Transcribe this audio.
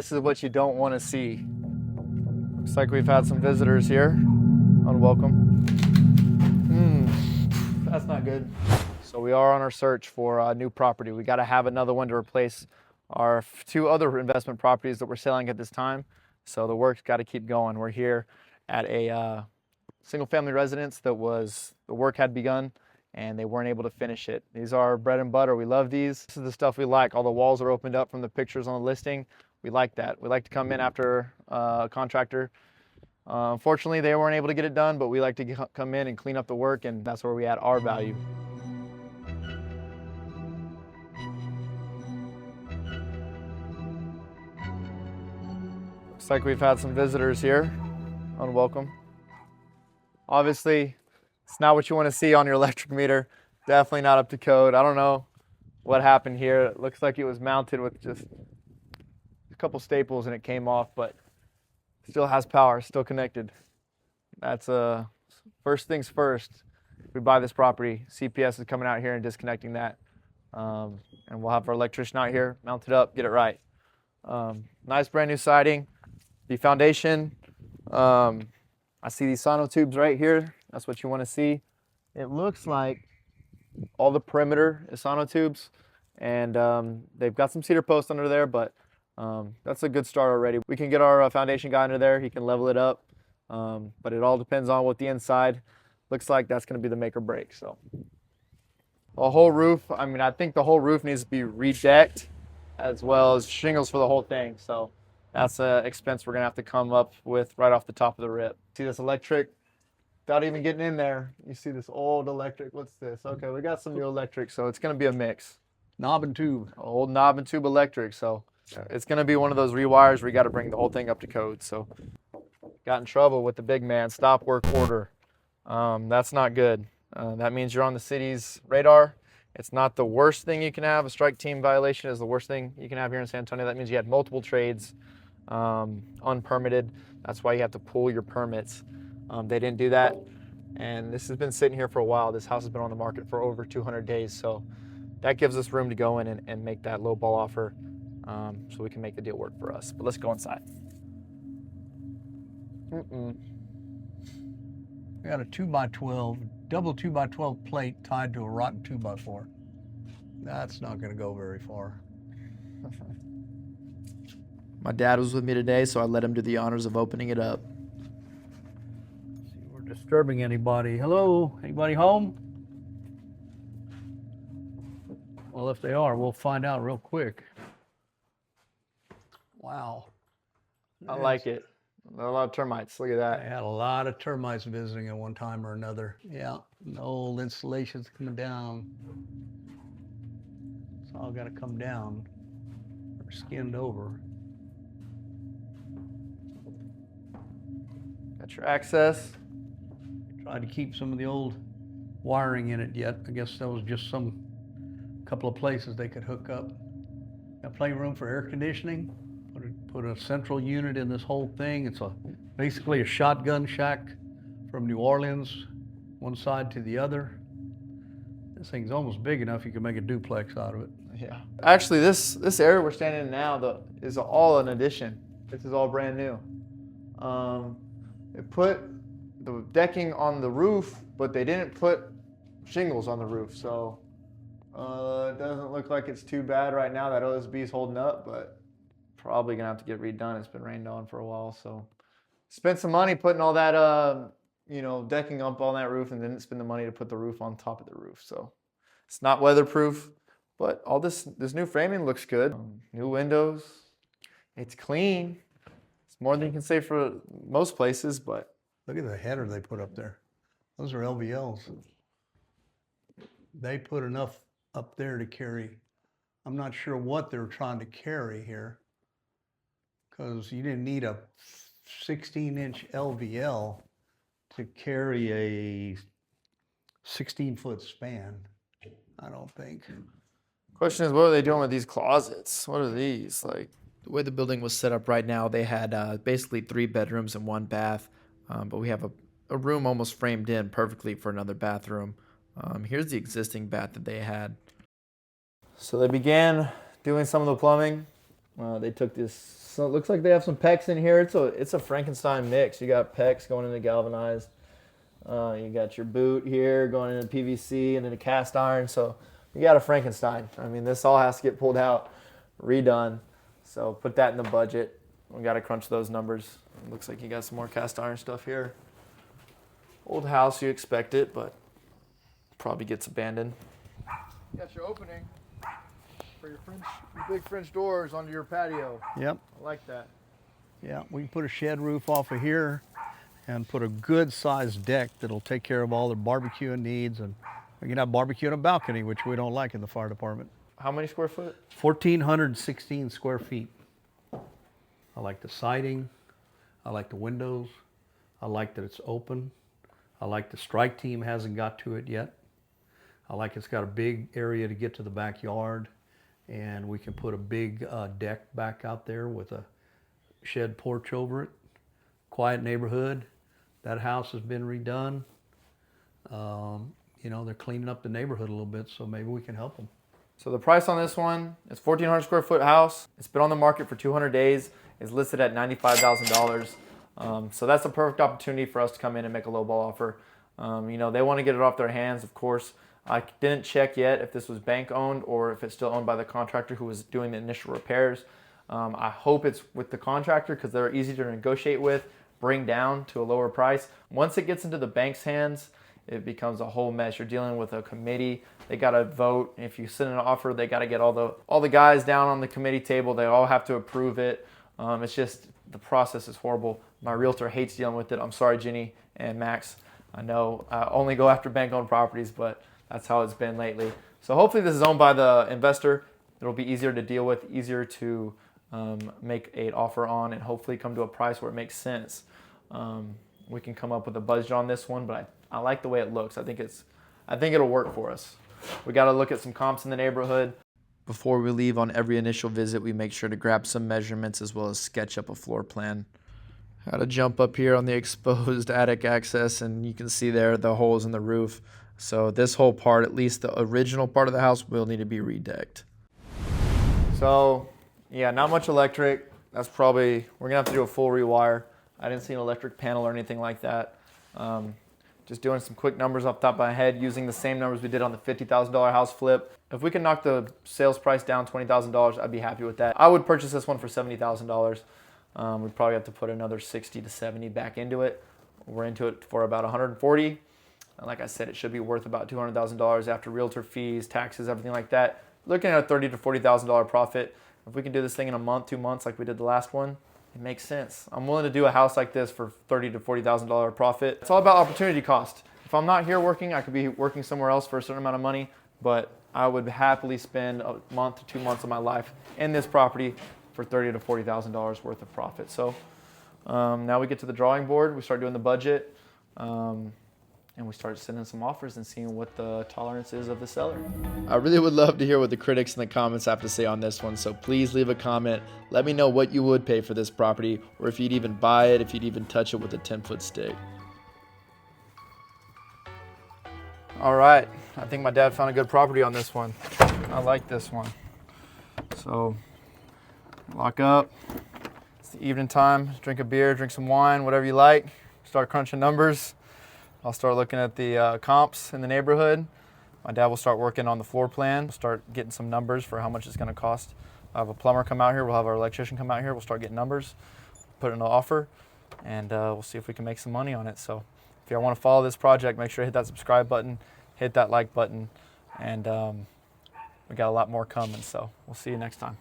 This is what you don't want to see. Looks like we've had some visitors here. Unwelcome. That's not good. So we are on our search for a new property. We got to have another one to replace our two other investment properties that we're selling at this time. So the work's got to keep going. We're here at a single family residence the work had begun and they weren't able to finish it. These are bread and butter. We love these. This is the stuff we like. All the walls are opened up from the pictures on the listing. We like that. We like to come in after a contractor. Unfortunately, they weren't able to get it done, but we like to come in and clean up the work, and that's where we add our value. Looks like we've had some visitors here. Unwelcome. Obviously, it's not what you want to see on your electric meter. Definitely not up to code. I don't know what happened here. It looks like it was mounted with just a couple staples and it came off, but still has power, still connected. That's first things first. If we buy this property, CPS is coming out here and disconnecting that. And we'll have our electrician out here, mount it up, get it right. Nice brand new siding. The foundation, I see these sonotubes right here. That's what you want to see. It looks like all the perimeter is sonotubes, and they've got some cedar posts under there, but that's a good start already. We can get our foundation guy under there. He can level it up, but it all depends on what the inside looks like. That's going to be the make or break. So a whole roof, I think the whole roof needs to be redecked as well as shingles for the whole thing. So that's an expense we're going to have to come up with right off the top of the rip. See this electric? Without even getting in there, you see this old electric. What's this? Okay, we got some new electric, so it's going to be a mix. Knob and tube. Old knob and tube electric, so it's going to be one of those rewires where you got to bring the whole thing up to code. So got in trouble with the big man, stop work order. That's not good. That means you're on the city's radar. It's not the worst thing you can have. A strike team violation is the worst thing you can have here in San Antonio. That means you had multiple trades, unpermitted. That's why you have to pull your permits. They didn't do that, and this has been sitting here for a while. This house has been on the market for over 200 days, so that gives us room to go in and make that low ball offer, so we can make the deal work for us. But let's go inside. We got a 2x12, double 2x12 plate tied to a rotten 2x4. That's not going to go very far. My dad was with me today, so I let him do the honors of opening it up. See if we're disturbing anybody. Hello? Anybody home? Well, if they are, we'll find out real quick. Wow. I like it. A lot of termites. Look at that. I had a lot of termites visiting at one time or another. Yeah, the old insulation's coming down. It's all got to come down or skinned over. Got your access. Tried to keep some of the old wiring in it yet. I guess that was just some couple of places they could hook up. Got plenty of room for air conditioning. Put a central unit in this whole thing. It's basically a shotgun shack from New Orleans, one side to the other. This thing's almost big enough you can make a duplex out of it. Yeah. Actually, this area we're standing in now is all an addition. This is all brand new. They put the decking on the roof, but they didn't put shingles on the roof. So it doesn't look like it's too bad right now. That OSB is holding up, but probably gonna have to get redone. It's been rained on for a while, so spent some money putting all that decking up on that roof, and didn't spend the money to put the roof on top of the roof. So it's not weatherproof, but all this new framing looks good. New windows. It's clean. It's more than you can say for most places, but Look at the header they put up there. Those are LVLs. They put enough up there to carry. I'm not sure what they're trying to carry here, because you didn't need a 16-inch LVL to carry a 16-foot span, I don't think. question is, what are they doing with these closets? What are these? Like, the way the building was set up right now, they had basically 3 bedrooms and 1 bath, but we have a room almost framed in perfectly for another bathroom. Here's the existing bath that they had. So they began doing some of the plumbing. They took this So it looks like they have some PEX in here. It's a Frankenstein mix. You got PEX going into galvanized. You got your boot here going into PVC and into cast iron. So you got a Frankenstein. I mean, this all has to get pulled out, redone. So put that in the budget. We got to crunch those numbers. It looks like you got some more cast iron stuff here. Old house, you expect it, but probably gets abandoned. You got your opening for your big French doors onto your patio. Yep. I like that. Yeah, we can put a shed roof off of here and put a good sized deck that'll take care of all their barbecuing needs, and we can have barbecue on a balcony, which we don't like in the fire department. How many square foot? 1,416 square feet. I like the siding. I like the windows. I like that it's open. I like the strike team hasn't got to it yet. I like it's got a big area to get to the backyard, and we can put a big deck back out there with a shed porch over it. Quiet neighborhood. That house has been redone. You know, they're cleaning up the neighborhood a little bit, so maybe we can help them. So the price on this one is 1,400 square foot house. It's been on the market for 200 days. It's listed at $95,000. So that's a perfect opportunity for us to come in and make a lowball offer. You know, they want to get it off their hands, of course. I didn't check yet if this was bank owned or if it's still owned by the contractor who was doing the initial repairs. I hope it's with the contractor because they're easy to negotiate with, bring down to a lower price. Once it gets into the bank's hands, it becomes a whole mess. You're dealing with a committee. They got to vote. If you send an offer, they got to get all the guys down on the committee table. They all have to approve it. It's just, the process is horrible. My realtor hates dealing with it. I'm sorry, Ginny and Max. I know I only go after bank-owned properties, but that's how it's been lately. So hopefully this is owned by the investor. It'll be easier to deal with, easier to make an offer on, and hopefully come to a price where it makes sense. We can come up with a budget on this one, but I like the way it looks. I think it'll work for us. We got to look at some comps in the neighborhood. Before we leave on every initial visit, we make sure to grab some measurements as well as sketch up a floor plan. How to jump up here on the exposed attic access, and you can see there the holes in the roof. So this whole part, at least the original part of the house, will need to be redecked. So yeah, not much electric. That's probably, we're gonna have to do a full rewire. I didn't see an electric panel or anything like that. Just doing some quick numbers off the top of my head, using the same numbers we did on the $50,000 house flip. If we can knock the sales price down $20,000, I'd be happy with that. I would purchase this one for $70,000. We'd probably have to put another 60 to 70 back into it. We're into it for about 140. And like I said, it should be worth about $200,000 after realtor fees, taxes, everything like that. Looking at a $30,000 to $40,000 profit. If we can do this thing in a month, 2 months, like we did the last one, it makes sense. I'm willing to do a house like this for $30,000 to $40,000 profit. It's all about opportunity cost. If I'm not here working, I could be working somewhere else for a certain amount of money, but I would happily spend a month to 2 months of my life in this property for $30,000 to $40,000 worth of profit. So now we get to the drawing board. We start doing the budget, and we start sending some offers and seeing what the tolerance is of the seller. I really would love to hear what the critics in the comments have to say on this one, so please leave a comment. Let me know what you would pay for this property, or if you'd even buy it, if you'd even touch it with a 10-foot stick. All right, I think my dad found a good property on this one. I like this one. So lock up. It's the evening time. Drink a beer, drink some wine, whatever you like. Start crunching numbers. I'll start looking at the comps in the neighborhood. My dad will start working on the floor plan. We'll start getting some numbers for how much it's going to cost. I'll have a plumber come out here. We'll have our electrician come out here. We'll start getting numbers, put in an offer, and we'll see if we can make some money on it. So if you want to follow this project, make sure to hit that subscribe button, hit that like button, and we got a lot more coming. So we'll see you next time.